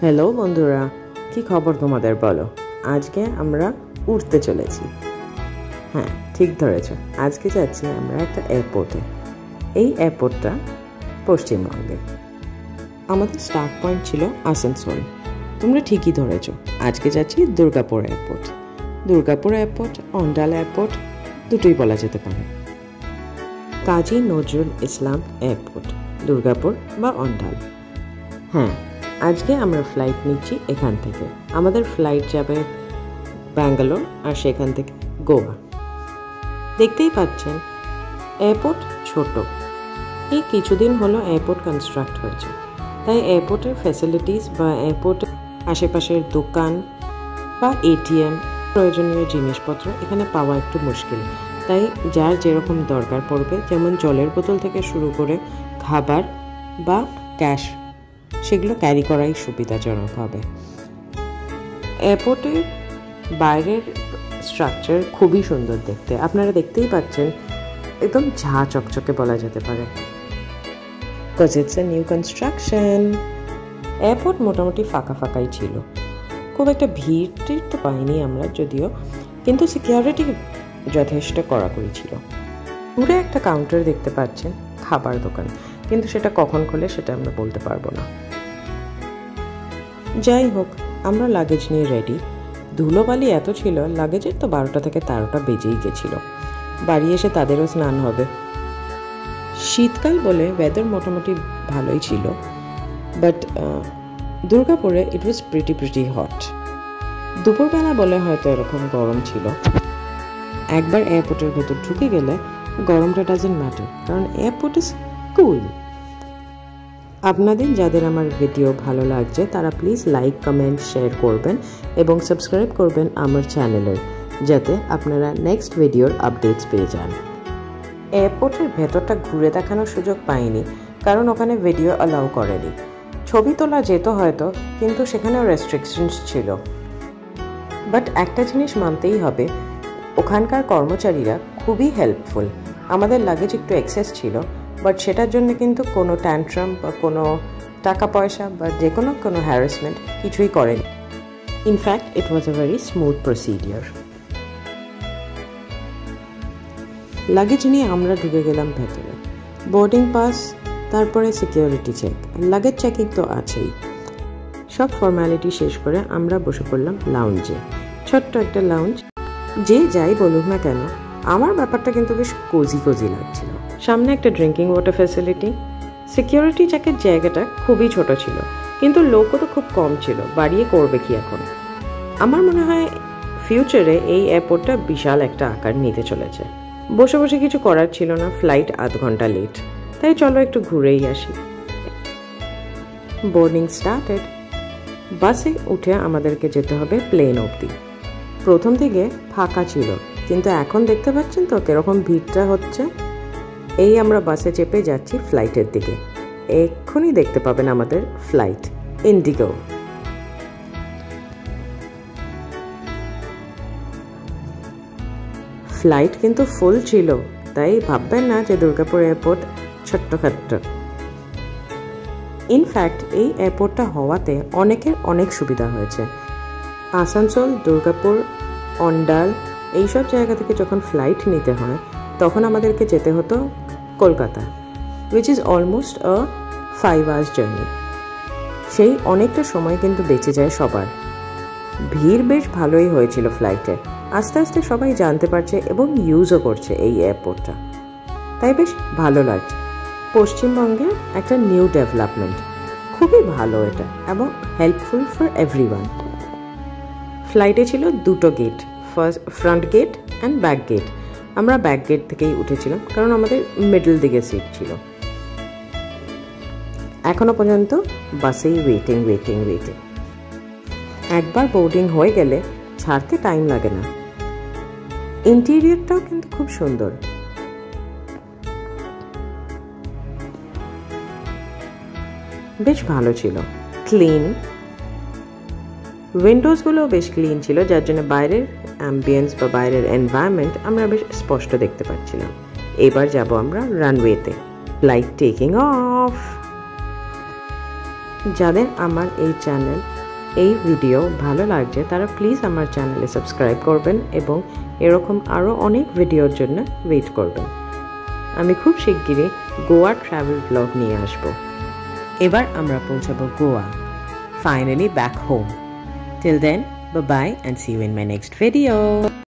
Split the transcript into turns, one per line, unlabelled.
Hello বন্ধুরা, কি খবর তোমাদের বলো? আজকে আমরা উঠতে চলেছি। হ্যাঁ, ঠিক ধরেছ, আজকে যাচ্ছি আমরা একটা এয়ারপোর্টে। এই এয়ারপোর্টটা পশ্চিমবঙ্গে। আমাদের স্টার্ট পয়েন্ট ছিল আসানসোল। তোমরা ঠিকই ধরেছ, আজকে যাচ্ছি Durgapur airport. Durgapur airport, Andal airport দুটোই বলা যেতে পারে। কাজী নজরুল ইসলাম এয়ারপোর্ট, দুর্গাপুর বা অন্ডাল। হ্যাঁ, আজকে আমরা ফ্লাইট নিচ্ছি এখান থেকে। আমাদের ফ্লাইট যাবে ব্যাঙ্গালোর আর সেখান থেকে গোয়া। দেখতেই পাচ্ছেন এয়ারপোর্ট ছোট। এই কিছুদিন হলো এয়ারপোর্ট কনস্ট্রাক্ট হয়েছে, তাই এয়ারপোর্টের ফ্যাসিলিটিস বা এয়ারপোর্টের আশেপাশের দোকান বা এটিএম প্রয়োজনীয় জিনিসপত্র এখানে পাওয়া একটু মুশকিল। তাই যার যেরকম দরকার পড়বে, যেমন জলের বোতল থেকে শুরু করে খাবার বা ক্যাশ, সেগুলো ক্যারি করাই সুবিধাজনক হবে। এয়ারপোর্টের বাইরের স্ট্রাকচার খুবই সুন্দর দেখতে, আপনারা দেখতেই পাচ্ছেন, একদম ঝা চকচকে বলা যেতে পারে। Because it's a new construction. Airport মোটামুটি ফাঁকা ফাঁকাই ছিল, খুব একটা ভিড় তো পাইনি আমরা যদিও, কিন্তু সিকিউরিটি যথেষ্ট কড়াকড়ি ছিল। পুরো একটা কাউন্টার দেখতে পাচ্ছেন, খাবার দোকান, কিন্তু সেটা কখন খোলে সেটা আমরা বলতে পারবো না। যাই হোক, আমরা লাগেজ নিয়ে রেডি। ধুলোবালি এত ছিল, লাগেজের তো 12টা থেকে 13টা বেজেই গেছিল। বাড়ি এসে তাদেরও স্নান হবে। শীতকাল বলে ওয়েদার মোটামুটি ভালোই ছিল, বাট দুর্গাপুরে ইট ওয়াজ প্রিটি হট। দুপুরবেলা বলে হয়তো এরকম গরম ছিল। একবার এয়ারপোর্টের ভেতর ঢুকে গেলে গরমটা ডাজন্ট ম্যাটার, কারণ এয়ারপোর্ট ইজ কুল। আপনাদের যাদের আমার ভিডিও ভালো লাগছে তারা প্লিজ লাইক, কমেন্ট, শেয়ার করবেন এবং সাবস্ক্রাইব করবেন আমার চ্যানেলের, যাতে আপনারা নেক্সট ভিডিওর আপডেটস পেয়ে যান। এয়ারপোর্টের ভেতরটা ঘুরে দেখানোর সুযোগ পাইনি, কারণ ওখানে ভিডিও অ্যালাউ করেনি। ছবি তোলা যেত হয়তো, কিন্তু সেখানেও রেস্ট্রিকশনস ছিল। বাট একটা জিনিস মানতেই হবে, ওখানকার কর্মচারীরা খুবই হেল্পফুল। আমাদের লাগেজ একটু এক্সেস ছিল, বাট সেটার জন্য কিন্তু কোনো ট্যান্ট্রাম বা কোনো টাকা পয়সা বা যে কোনো হ্যারাসমেন্ট কিছুই করেনি। In fact it was a very smooth procedure. Luggage নিয়ে আমরা ঢুকে গেলাম ভেতরে। বোর্ডিং পাস, তারপরে সিকিউরিটি চেক, লাগেজ চেকিং তো আছেই। সব ফর্ম্যালিটি শেষ করে আমরা বসে পড়লাম লাউঞ্জে। ছোট্ট একটা লাউঞ্জ। যে যাই বলুক না কেন, আমার ব্যাপারটা কিন্তু বেশ কোজি লাগছিল। সামনে একটা ড্রিঙ্কিং ওয়াটার ফ্যাসিলিটি। সিকিউরিটি চেকের জায়গাটা খুবই ছোট ছিল, কিন্তু লোকও তো খুব কম ছিল, বাড়িয়ে করবে কি এখন। আমার মনে হয় ফিউচারে এই এয়ারপোর্টটা বিশাল একটা আকার নিতে চলেছে। বসে বসে কিছু করার ছিল না, ফ্লাইট 8 ঘন্টা লেট, তাই চলো একটু ঘুরেই আসি। Boarding started. বাসে উঠে আমাদেরকে যেতে হবে প্লেন অবধি। প্রথম দিকে ফাঁকা ছিল, কিন্তু এখন দেখতে পাচ্ছেন তো কিরকম ভিড়টা হচ্ছে। এই আমরা বাসে চেপে যাচ্ছি ফ্লাইটের দিকে। এক্ষুনি দেখতে পাবেন আমাদের ফ্লাইট, ইন্ডিগো। ফ্লাইট কিন্তু ফুল ছিল, তাই ভাববেন না যে দুর্গাপুর এয়ারপোর্ট ছোট্টখাট্ট। ইনফ্যাক্ট এই এয়ারপোর্টটা হওয়াতে অনেকের অনেক সুবিধা হয়েছে। আসানসোল, দুর্গাপুর, অন্ডাল এইসব জায়গা থেকে যখন ফ্লাইট নিতে হয়, তখন আমাদেরকে যেতে হতো Kolkata, which is almost 5 hours journey. সেই অনেকটা সময় কিন্তু বেঁচে যায় সবার। ভিড় বেশ ভালোই হয়েছিল ফ্লাইটে। আস্তে আস্তে সবাই জানতে পারছে এবং ইউজও করছে এই এয়ারপোর্টটা, তাই বেশ ভালো লাগছে। পশ্চিমবঙ্গের একটা নিউ ডেভেলপমেন্ট, খুবই ভালো এটা এবং হেল্পফুল ফর এভরিওয়ান। ফ্লাইটে ছিল 2টো gate, front gate and back gate. আমরা ব্যাক গেট থেকেই উঠেছিলাম, কারণ আমাদের মিডল দিকে সিট ছিল। এখনো পর্যন্ত বাসেই ওয়েটিং। একবার বোর্ডিং হয়ে গেলে ছাড়তে টাইম লাগে না। ইন্টেরিয়রটাও কিন্তু খুব সুন্দর। বেশ ভালো ছিল, ক্লিন। উইন্ডোজগুলো বেশ ক্লিন ছিল, যার জন্য বাইরের অ্যাম্বিয়েন্স বা বাইরের এনভায়রনমেন্ট আমরা বেশ স্পষ্ট দেখতে পাচ্ছিলাম। এবার যাব আমরা রানওয়েতে। Flight taking off. যাদের আমার এই চ্যানেল এই ভিডিও ভালো লাগছে তারা প্লিজ আমার চ্যানেলে সাবস্ক্রাইব করবেন এবং এরকম আরও অনেক ভিডিওর জন্য ওয়েট করবেন। আমি খুব শিগগিরই গোয়া ট্রাভেল ব্লগ নিয়ে আসব। এবার আমরা পৌঁছাবো Goa, finally back home. Till then, bye bye and see you in my next video.